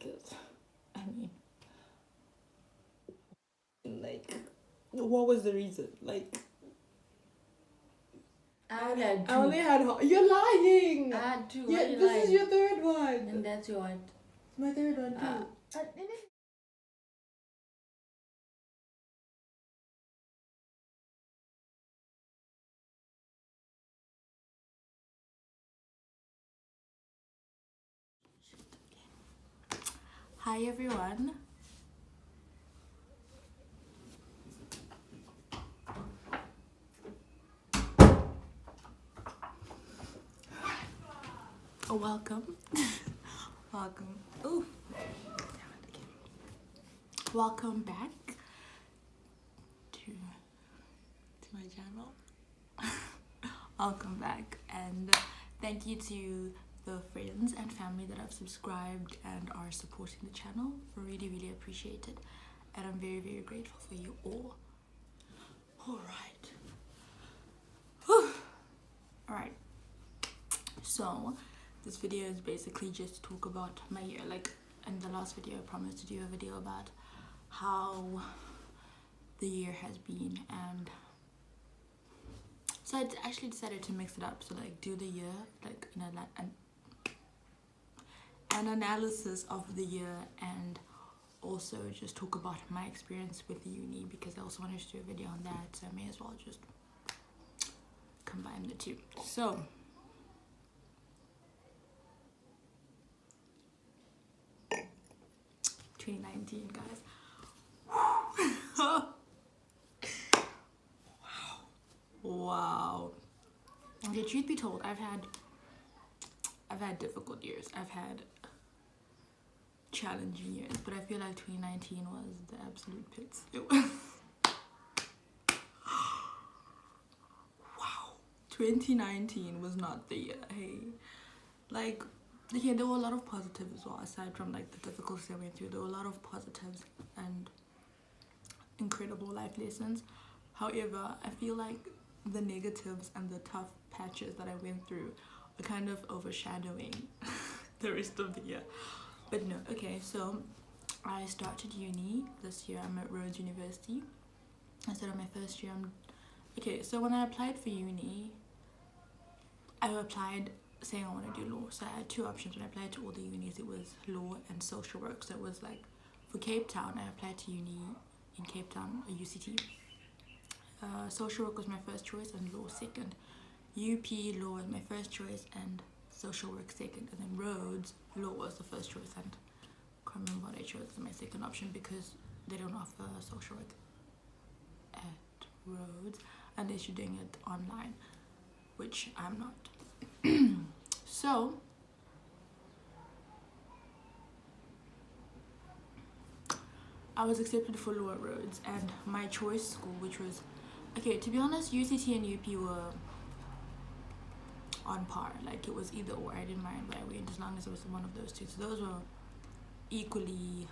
because, I mean, like, what was the reason? Like, I only had you're lying. I had two. Yeah, this is your third one. And that's your what? My third one too. Hi everyone. Welcome. Welcome. Ooh. Welcome back to my channel. Welcome back, and thank you to the friends and family that have subscribed and are supporting the channel. Really, really appreciate it, and I'm very, very grateful for you all. All right. Whew. All right. So this video is basically just to talk about my year. Like in the last video, I promised to do a video about how the year has been, and so I actually decided to mix it up. So like do the year, like an analysis of the year, and also just talk about my experience with the uni, because I also wanted to do a video on that, so I may as well just combine the two. So 2019, guys. Wow. Okay, truth be told, I've had difficult years. I've had challenging years, but I feel like 2019 was the absolute pits. It was wow. 2019 was not the year. Hey, like, yeah, there were a lot of positives as well. Aside from like the difficulties I went through, there were a lot of positives and incredible life lessons. However, I feel like the negatives and the tough patches that I went through are kind of overshadowing the rest of the year. But no, okay, so I started uni this year. I'm at Rhodes University. I started my first year. Okay, so when I applied for uni, I applied saying I want to do law. So I had two options when I applied to all the unis. It was law and social work. So it was like, for Cape Town, I applied to uni in Cape Town, a UCT. Social work was my first choice and law second. UP law was my first choice and social work second. And then Rhodes law was the first choice, and I can't remember what I chose as my second option because they don't offer social work at Rhodes unless you're doing it online, which I'm not. So I was accepted for law at Rhodes, and my choice school, which was, okay, to be honest, UCT and UP were on par. Like it was either or. I didn't mind where I went as long as it was one of those two. So those were equally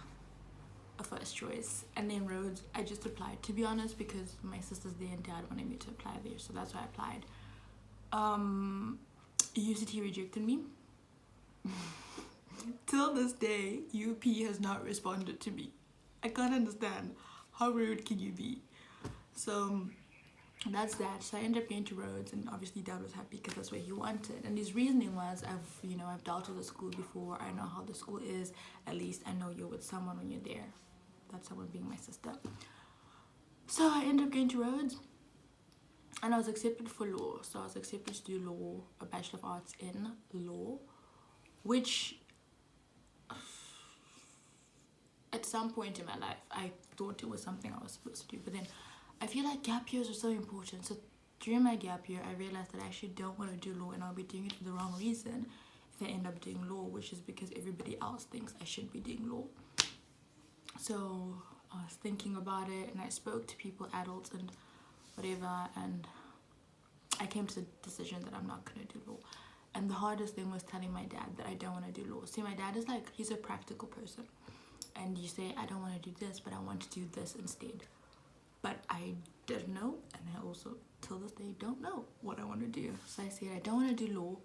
a first choice. And then Rhodes, I just applied, to be honest, because my sister's there and dad wanted me to apply there, so that's why I applied. UCT rejected me. Till this day, UP has not responded to me. I can't understand. How rude can you be? So that's that. So I ended up going to Rhodes, and obviously dad was happy because that's what he wanted. And his reasoning was, I've dealt with the school before. I know how the school is. At least I know you're with someone when you're there. That someone being my sister. So I ended up going to Rhodes, and I was accepted for law. So I was accepted to do law, a Bachelor of Arts in law, which at some point in my life I thought it was something I was supposed to do. But then I feel like gap years are so important. So during my gap year, I realized that I actually don't want to do law, and I'll be doing it for the wrong reason if I end up doing law, which is because everybody else thinks I should be doing law. So I was thinking about it, and I spoke to people, adults and whatever, and I came to the decision that I'm not going to do law. And the hardest thing was telling my dad that I don't want to do law. See, my dad is like, he's a practical person, and you say, I don't want to do this, but I want to do this instead. But I didn't know, and I also till this day don't know what I want to do. So I said I don't want to do law,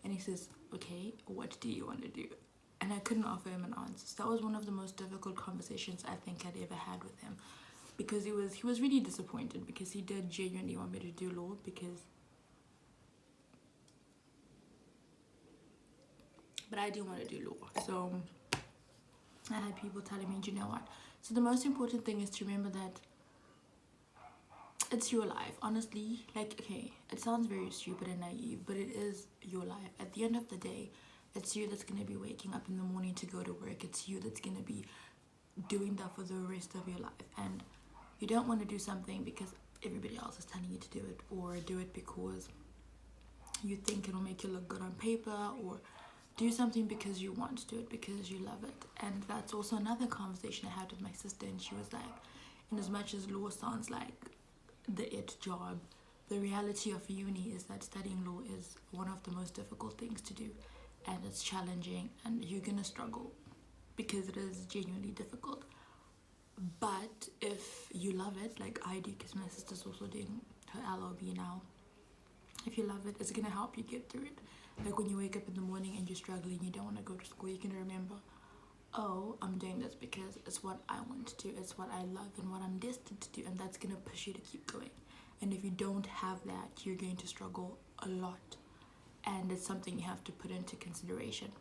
and he says, okay, what do you want to do? and I couldn't offer him an answer. So that was one of the most difficult conversations I think I'd ever had with him, because he was really disappointed, because he did genuinely want me to do law, but I didn't want to do law. So I had people telling me, you know what? So the most important thing is to remember that it's your life. Honestly, like, okay, it sounds very stupid and naive, but it is your life. At the end of the day, it's you that's gonna be waking up in the morning to go to work. It's you that's gonna be doing that for the rest of your life. And you don't want to do something because everybody else is telling you to do it, or do it because you think it'll make you look good on paper, or do something because you want to do it, because you love it. And that's also another conversation I had with my sister, and she was like, in as much as law sounds like the it job, the reality of uni is that studying law is one of the most difficult things to do, and it's challenging, and you're gonna struggle because it is genuinely difficult. But if you love it, like I do, because my sister's also doing her LLB now, if you love it, it's gonna help you get through it. Like when you wake up in the morning and you're struggling, you don't want to go to school, you can remember, oh, I'm doing this because it's what I want to do, it's what I love and what I'm destined to do, and that's gonna push you to keep going. And if you don't have that, you're going to struggle a lot, and it's something you have to put into consideration.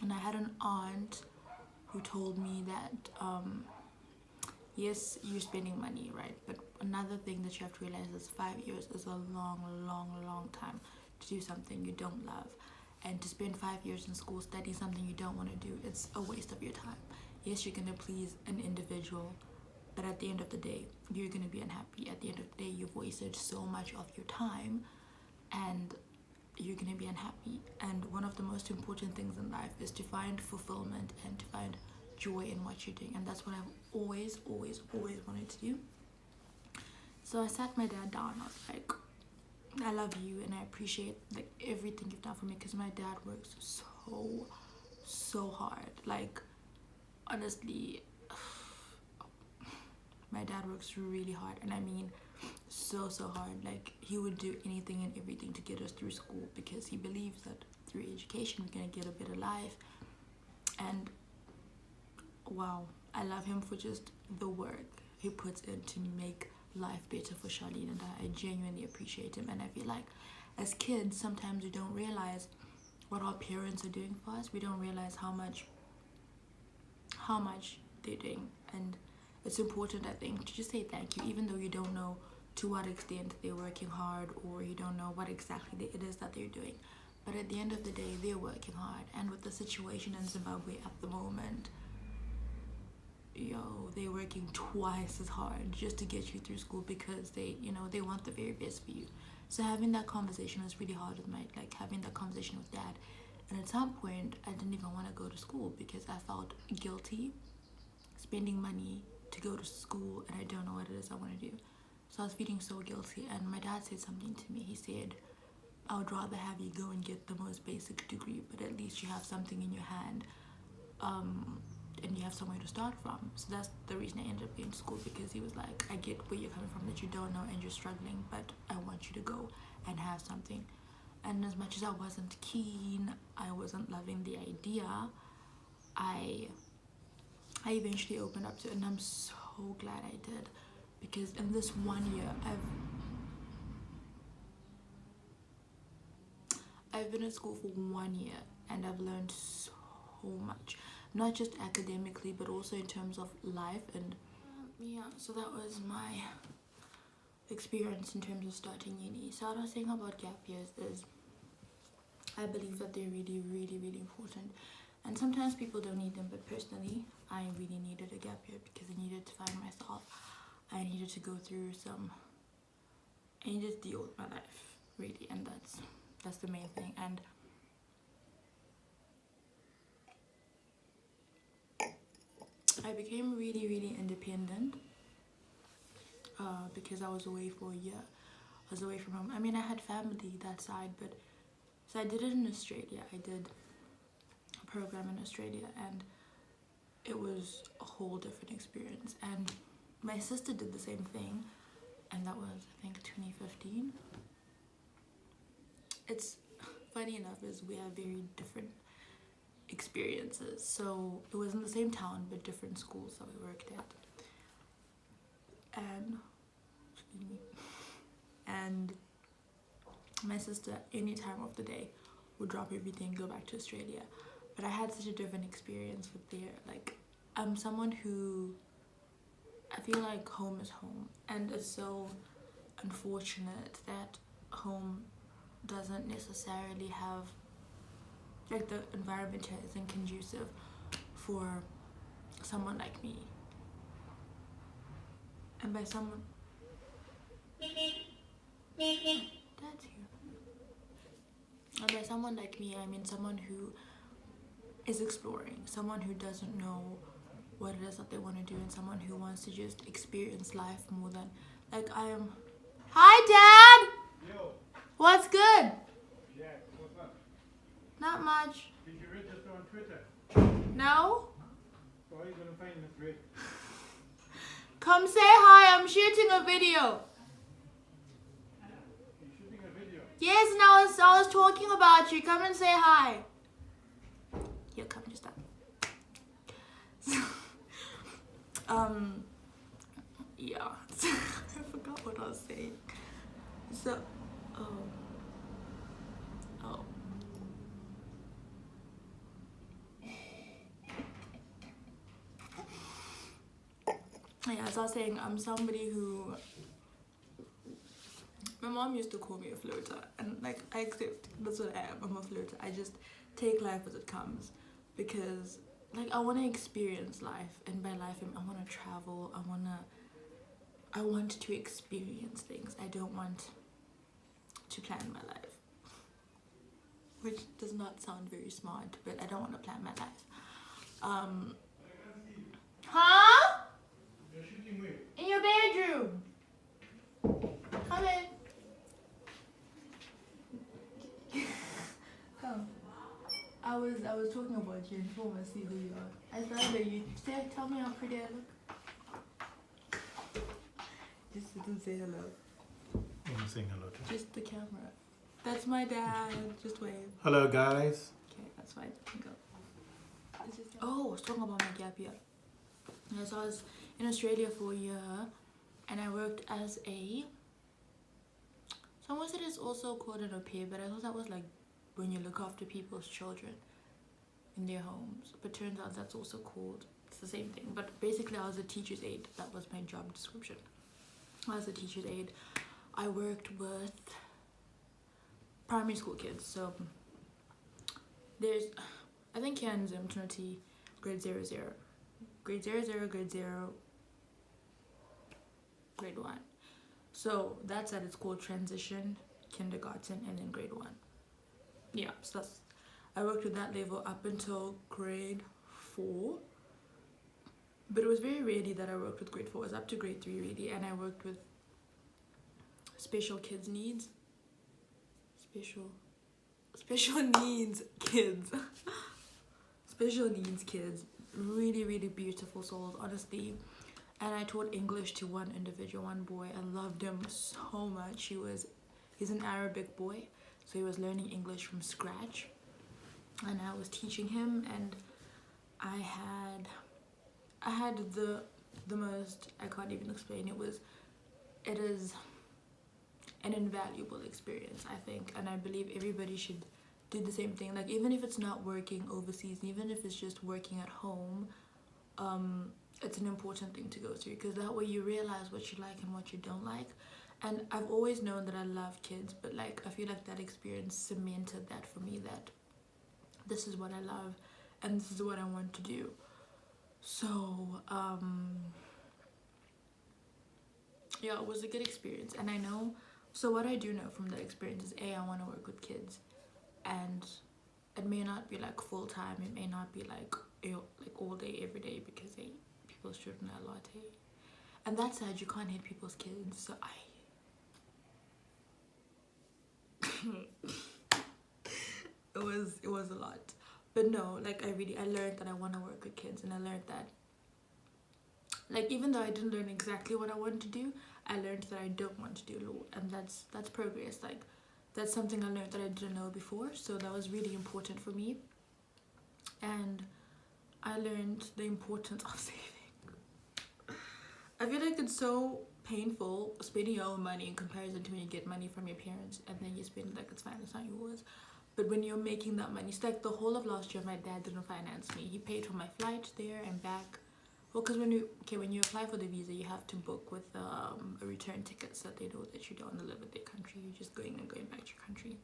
And I had an aunt who told me that yes, you're spending money, right? But another thing that you have to realize is 5 years is a long time to do something you don't love. And to spend 5 years in school studying something you don't want to do, it's a waste of your time. Yes, you're going to please an individual, but at the end of the day, you're going to be unhappy. At the end of the day, you've wasted so much of your time, and you're going to be unhappy. And one of the most important things in life is to find fulfillment and to find joy in what you're doing, and that's what I've always wanted to do. So I sat my dad down. I was like, I love you and I appreciate like everything you've done for me, because my dad works so hard. Like, honestly, my dad works really hard, and I mean so hard. Like, he would do anything and everything to get us through school, because he believes that through education we're gonna get a better life. And wow, I love him for just the work he puts in to make life better for Charlene, and I genuinely appreciate him. And I feel like as kids, sometimes we don't realize what our parents are doing for us. We don't realize how much they're doing, and it's important, I think, to just say thank you, even though you don't know to what extent they're working hard, or you don't know what exactly it is that they're doing. But at the end of the day, they're working hard. And with the situation in Zimbabwe at the moment, they're working twice as hard just to get you through school, because they want the very best for you. So having that conversation was really hard with having that conversation with dad. And at some point, I didn't even want to go to school because I felt guilty spending money to go to school, and I don't know what it is I want to do. So I was feeling so guilty, and my dad said something to me. He said, I would rather have you go and get the most basic degree, but at least you have something in your hand, and you have somewhere to start from. So that's the reason I ended up going to school, because he was like, I get where you're coming from, that you don't know and you're struggling, but I want you to go and have something. And as much as I wasn't keen, I wasn't loving the idea, I eventually opened up to it, and I'm so glad I did, because in this 1 year, I've been at school for 1 year, and I've learned so much, not just academically, but also in terms of life. And yeah, so that was my experience in terms of starting uni. So what I was saying about gap years is, I believe that they're really important, and sometimes people don't need them, but personally, I really needed a gap year, because I needed to find myself. I needed to go through I needed to deal with my life, really, and that's the main thing. And I became really independent, because I was away for a year. I was away from home. I mean, I had family that side, but so I did it in Australia. I did a program in Australia, and it was a whole different experience. And my sister did the same thing, and that was, I think, 2015. It's funny enough is we have very different experiences. So it was in the same town but different schools that we worked at. And excuse me. And my sister, any time of the day, would drop everything, go back to Australia. But I had such a different experience with there. Like, I'm someone who, I feel like home is home, and it's so unfortunate that home doesn't necessarily have, like, the environment here isn't conducive for someone like me. And by someone, Dad's here. And by someone like me, I mean someone who is exploring, someone who doesn't know what it is that they want to do, and someone who wants to just experience life more than, like, I am. Hi, Dad! Yo, What's good? Jack, what's up? Not much. Did you register on Twitter? No? So how are you gonna find Miss Ray? Come say hi, I'm shooting a video. You're shooting a video. Yes, and I was talking about you. Come and say hi. Here, come, just stop. Yeah. I forgot what I was saying. So, oh. Yeah, as I was saying, I'm somebody who, my mom used to call me a floater, and like, I accept, that's what I am. I'm a floater. I just take life as it comes, because like, I want to experience life, and by life I want to travel. I want to experience things. I don't want to plan my life, which does not sound very smart, but I don't want to plan my life. Huh? You're shooting where? In your bedroom. Come in. Come. I was talking about you and people must see who you are. I thought that you tell me how pretty I look. Just sit and say hello. I'm saying hello to. Just the camera. That's my dad. Just wave. Hello, guys. Okay, that's fine. You can go. Oh, I was talking about my gap year. Yeah, so I was in Australia for a year, and I worked as a, someone said it's also called an au pair, but I thought that was like when you look after people's children in their homes, but turns out that's also called, it's the same thing. But basically I was a teacher's aide. That was my job description. I was a teacher's aide. I worked with primary school kids. So there's, I think here in Zimbabwean, grade 00, grade 00, grade 0, grade 1. So that's at its called transition, kindergarten, and then grade 1. Yeah, so that's, I worked with that level up until grade 4. But it was very rarely that I worked with grade 4. It was up to grade 3 really, and I worked with special kids needs. Special needs kids. Special needs kids. Really, really beautiful souls, honestly. And I taught English to one individual, one boy. I loved him so much. He's an Arabic boy, so he was learning English from scratch. And I was teaching him, and I had the most, I can't even explain. It is an invaluable experience, I think, and I believe everybody should do the same thing. Like, even if it's not working overseas, and even if it's just working at home, it's an important thing to go through, because that way you realize what you like and what you don't like. And I've always known that I love kids, but like, I feel like that experience cemented that for me, that this is what I love and this is what I want to do. So yeah, it was a good experience. And I know, so what I do know from that experience is, I want to work with kids, and it may not be like full time, it may not be like, you know, like all day every day, because people's children are a lot. And that's sad, you can't hit people's kids. So it was a lot. But no, like, I learned that I want to work with kids, and I learned that, like, even though I didn't learn exactly what I wanted to do, I learned that I don't want to do law, and that's progress. Like, that's something I learned that I didn't know before, so that was really important for me. and I learned the importance of saving. I feel like it's so painful spending your own money in comparison to when you get money from your parents and then you spend it like it's fine, it's not yours. But when you're making that money, it's like the whole of last year my dad didn't finance me. He paid for my flight there and back. Well, because when you apply for the visa, you have to book with a return ticket so that they know that you don't want to live in their country. You're just going back to your country.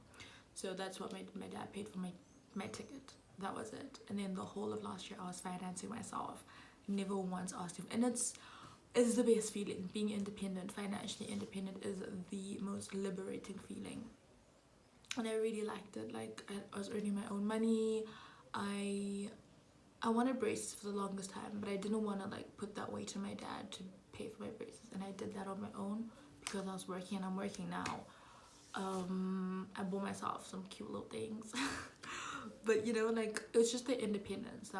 So that's what my dad paid for my ticket. That was it. And then the whole of last year I was financing myself. Never once asked him. And it's the best feeling. Being independent, financially independent, is the most liberating feeling. And I really liked it. Like, I was earning my own money. I wanted braces for the longest time, but I didn't want to like put that weight on my dad to pay for my braces, and I did that on my own because I was working, and I'm working now. I bought myself some cute little things. But you know, like, it's just the independence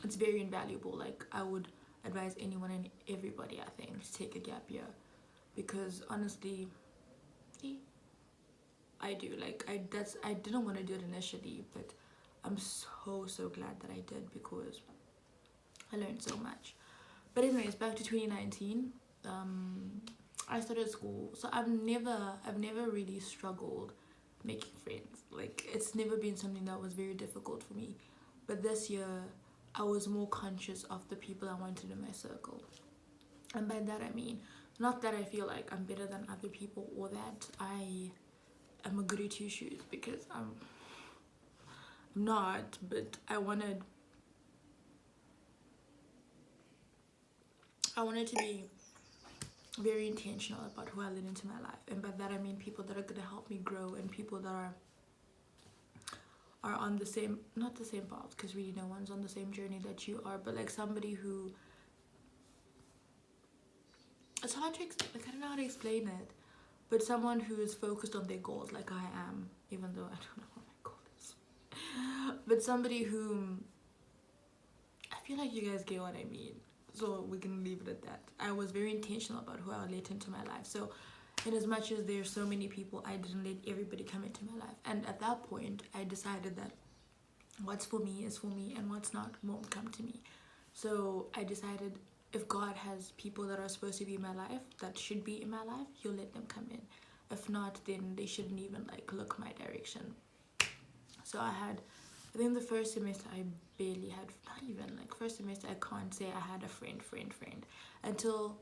it's very invaluable. Like, I would advise anyone and everybody, I think, to take a gap year, because honestly, I do. Like, I didn't want to do it initially, but I'm so glad that I did, because I learned so much. But anyways, back to 2019. I started school, so I've never really struggled making friends. Like, it's never been something that was very difficult for me. But this year, I was more conscious of the people I wanted in my circle. And by that I mean, not that I feel like I'm better than other people, or that I am a goody two shoes, because I'm not. But I wanted to be very intentional about who I let into my life. And by that I mean people that are going to help me grow, and people that are on the same, not the same path, because really no one's on the same journey that you are, but like somebody who, it's hard to like, I don't know how to explain it, but someone who is focused on their goals, like I am, even though I don't know what my goal is. But somebody who, I feel like you guys get what I mean, so we can leave it at that. I was very intentional about who I let into my life. So in as much as there's so many people, I didn't let everybody come into my life. And at that point, I decided that what's for me is for me, and what's not won't come to me. So I decided, if God has people that are supposed to be in my life, that should be in my life, He'll let them come in. If not, then they shouldn't even like look my direction. So I think the first semester I barely had, not even like first semester, I can't say I had a friend until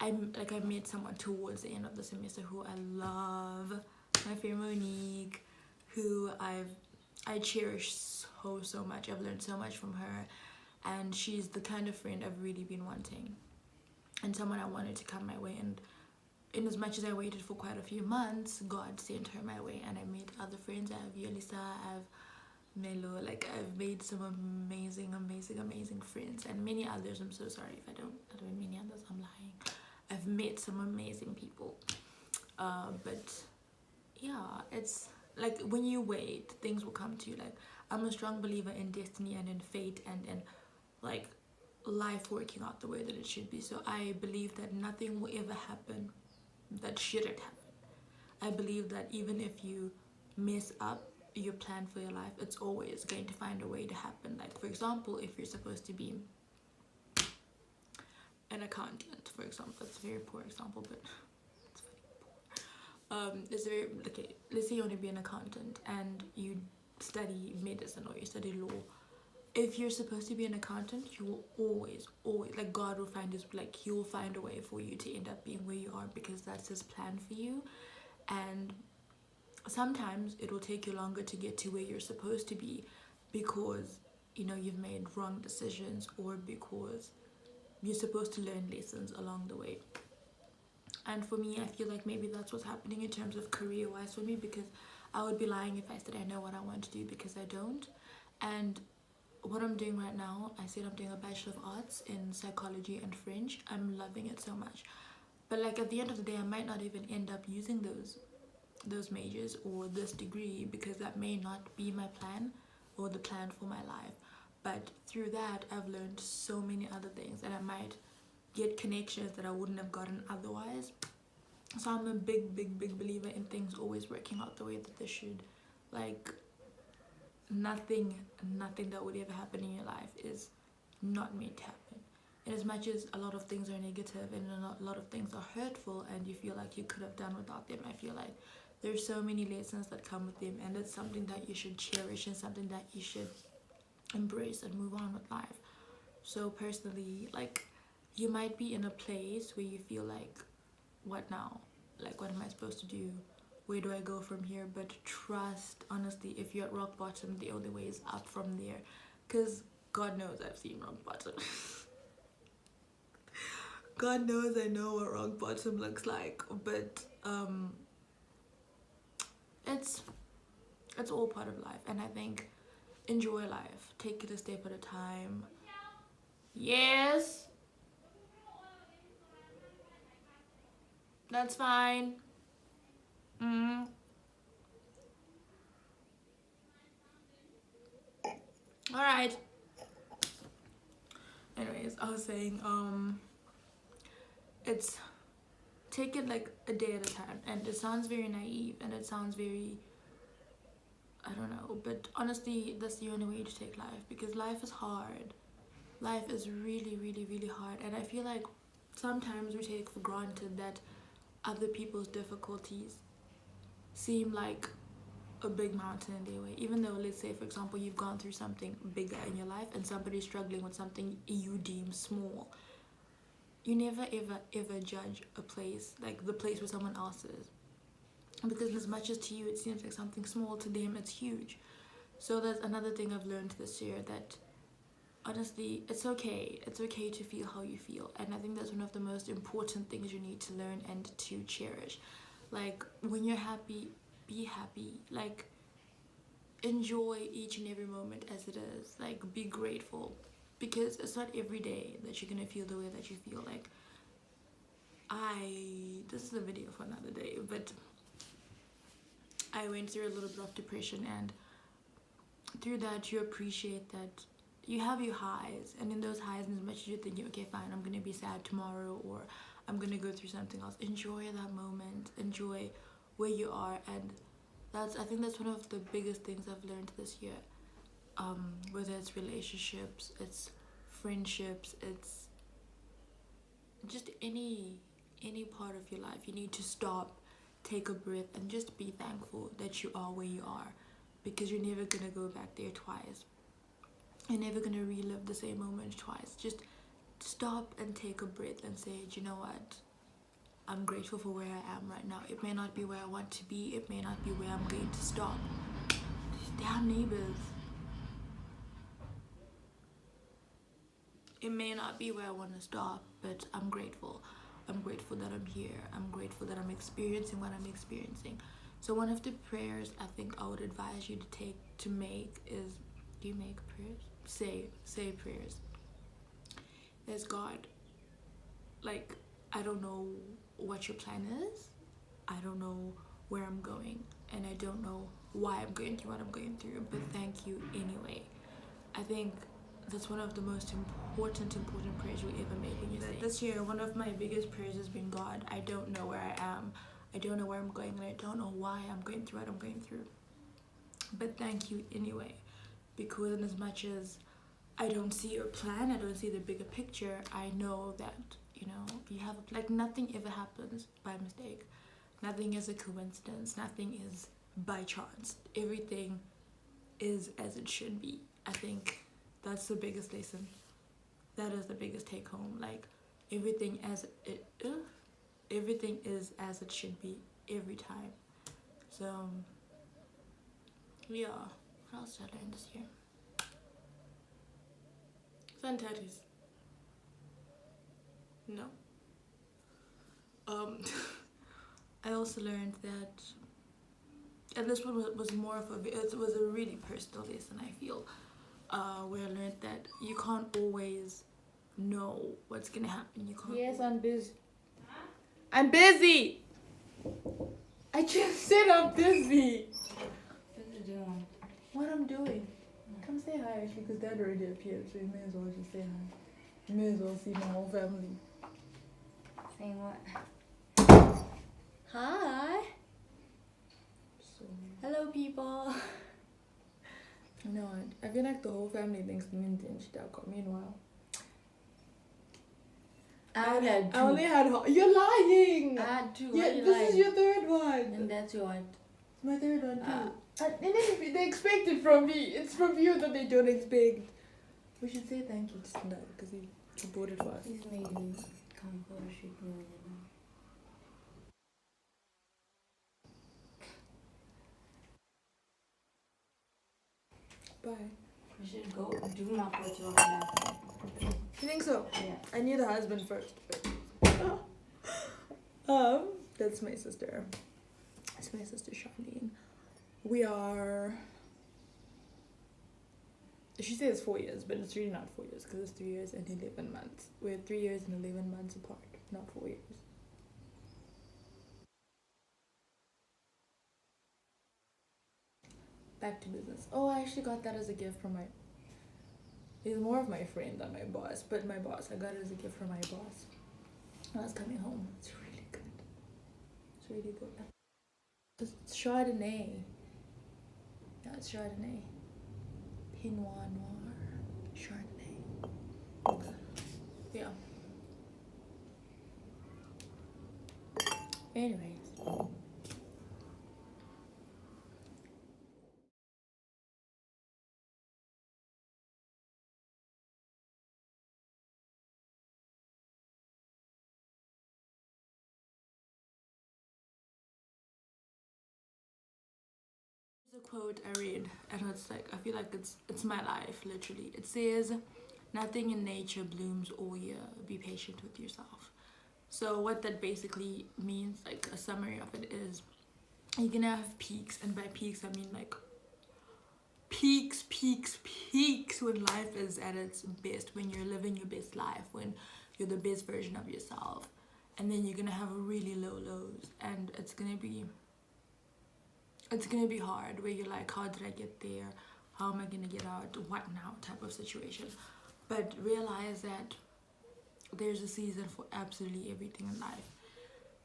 I met someone towards the end of the semester who I love, my friend Monique, who I cherish so much. I've learned so much from her, and she's the kind of friend I've really been wanting, and someone I wanted to come my way. And in as much as I waited for quite a few months, God sent her my way, and I made other friends. I have Yolisa, I have Melo, like I've made some amazing friends, and many others. I'm so sorry if I don't mean many others, I'm lying. I've met some amazing people, but yeah, it's like when you wait, things will come to you. Like, I'm a strong believer in destiny and in fate, and in like life working out the way that it should be. So I believe that nothing will ever happen that shouldn't happen. I believe that even if you mess up your plan for your life, it's always going to find a way to happen. Like, for example, if you're supposed to be an accountant, for example, that's a very poor example, but it's very poor. It's very, okay, let's say you want to be an accountant and you study medicine or you study law. If you're supposed to be an accountant, you will always, like, God will He will find a way for you to end up being where you are, because that's His plan for you. And sometimes it will take you longer to get to where you're supposed to be, because, you know, you've made wrong decisions, or because you're supposed to learn lessons along the way. And for me, I feel like maybe that's what's happening in terms of career-wise for me, because I would be lying if I said I know what I want to do, because I don't. And what I'm doing right now, I said I'm doing a Bachelor of Arts in Psychology and French. I'm loving it so much. But like, at the end of the day, I might not even end up using those majors or this degree, because that may not be my plan or the plan for my life. But through that, I've learned so many other things, and I might get connections that I wouldn't have gotten otherwise. So I'm a big believer in things always working out the way that they should. Like, nothing that would ever happen in your life is not meant to happen. And as much as a lot of things are negative and a lot of things are hurtful and you feel like you could have done without them, I feel like there's so many lessons that come with them, and it's something that you should cherish and something that you should embrace and move on with life. So personally, like, you might be in a place where you feel like, what now? Like, what am I supposed to do? Where do I go from here? But trust, honestly, if you're at rock bottom, the only way is up from there. Because God knows I've seen rock bottom. God knows I know what rock bottom looks like. But it's all part of life. And I think enjoy life. Take it a step at a time. Yes. That's fine. All right. Anyways, I was saying, it's take it like a day at a time, and it sounds very naive, and it sounds very, I don't know, but honestly, that's the only way to take life, because life is hard. Life is really, really, really hard, and I feel like sometimes we take for granted that other people's difficulties seem like a big mountain in their way, even though, let's say for example, you've gone through something bigger in your life and somebody's struggling with something you deem small. You never ever judge a place, like the place where someone else is, because as much as to you it seems like something small, to them it's huge. So that's another thing I've learned this year, that honestly, it's okay to feel how you feel, and I think that's one of the most important things you need to learn and to cherish. Like, when you're happy, be happy. Like, enjoy each and every moment as it is. Like, be grateful, because it's not every day that you're gonna feel the way that you feel. Like, this is a video for another day, but I went through a little bit of depression, and through that you appreciate that you have your highs, and in those highs, as much as you're thinking, okay fine, I'm gonna be sad tomorrow, or I'm gonna go through something else, enjoy that moment, enjoy where you are. And I think that's one of the biggest things I've learned this year. Whether it's relationships, it's friendships, it's just any part of your life, you need to stop, take a breath, and just be thankful that you are where you are, because you're never gonna go back there twice. You're never gonna relive the same moment twice. Just stop and take a breath and say, do you know what? I'm grateful for where I am right now. It may not be where I want to be. It may not be where I'm going to stop. These damn neighbors. It may not be where I want to stop, but I'm grateful. I'm grateful that I'm here. I'm grateful that I'm experiencing what I'm experiencing. So one of the prayers I think I would advise you to make is, do you make prayers? Say prayers. There's God. Like, I don't know what your plan is. I don't know where I'm going, and I don't know why I'm going through what I'm going through, but thank you anyway. I think that's one of the most important prayers you ever make when you say. This year, one of my biggest prayers has been, God, I don't know where I am. I don't know where I'm going, and I don't know why I'm going through what I'm going through. But thank you anyway, because in as much as I don't see your plan, I don't see the bigger picture, I know that, you know, you have, like, nothing ever happens by mistake. Nothing is a coincidence. Nothing is by chance. Everything is as it should be. I think that's the biggest lesson. That is the biggest take home. Like, everything is as it should be every time. So yeah, what else did I learn this year? Fantastic. No. I also learned that, and this one was more of it was a really personal lesson, I feel, where I learned that you can't always know what's gonna happen. You can't. Yes, I'm busy. I'm busy. I just said I'm busy. What are you doing? What I'm doing? Come say hi, actually, because Dad already appeared, so you may as well just say hi. You may as well see my whole family. Saying what? Hi. So Hello, people. No, I feel like the whole family thinks the Indian shidako. Meanwhile, I only had two. I only had. You're lying. I had two. Yeah, Why you this lying? is your third one. And that's your what? My third one too. And then if they expect it from me, it's from you that they don't expect. We should say thank you to Sundar because he bought it for us. He's made me come for a shoot me with it now. Bye. We should go. Do not put your hand. You think so? Yeah. I knew the husband first. That's my sister. That's my sister Charlene. We are. She says 4 years, but it's really not 4 years because it's 3 years and 11 months. We're 3 years and 11 months apart, not 4 years. Back to business. Oh, I actually got that as a gift from my. He's more of my friend than my boss, but my boss. I got it as a gift from my boss when I was coming home. It's really good. It's really good. It's Chardonnay. Yeah, it's Chardonnay. Pinot Noir. Chardonnay. Yeah. Anyways. There's a quote I read, and it's like, I feel like it's my life, literally. It says, nothing in nature blooms all year. Be patient with yourself. So what that basically means, like a summary of it is, you're gonna have peaks, and by peaks I mean like peaks when life is at its best, when you're living your best life, when you're the best version of yourself. And then you're gonna have really low lows, and it's gonna be hard, where you're like, how did I get there? How am I gonna get out? What now? Type of situation. But realize that there's a season for absolutely everything in life.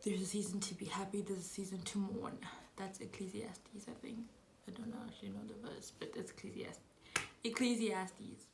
There's a season to be happy, there's a season to mourn. That's Ecclesiastes, I think. I don't know if you know the verse, but it's Ecclesiastes.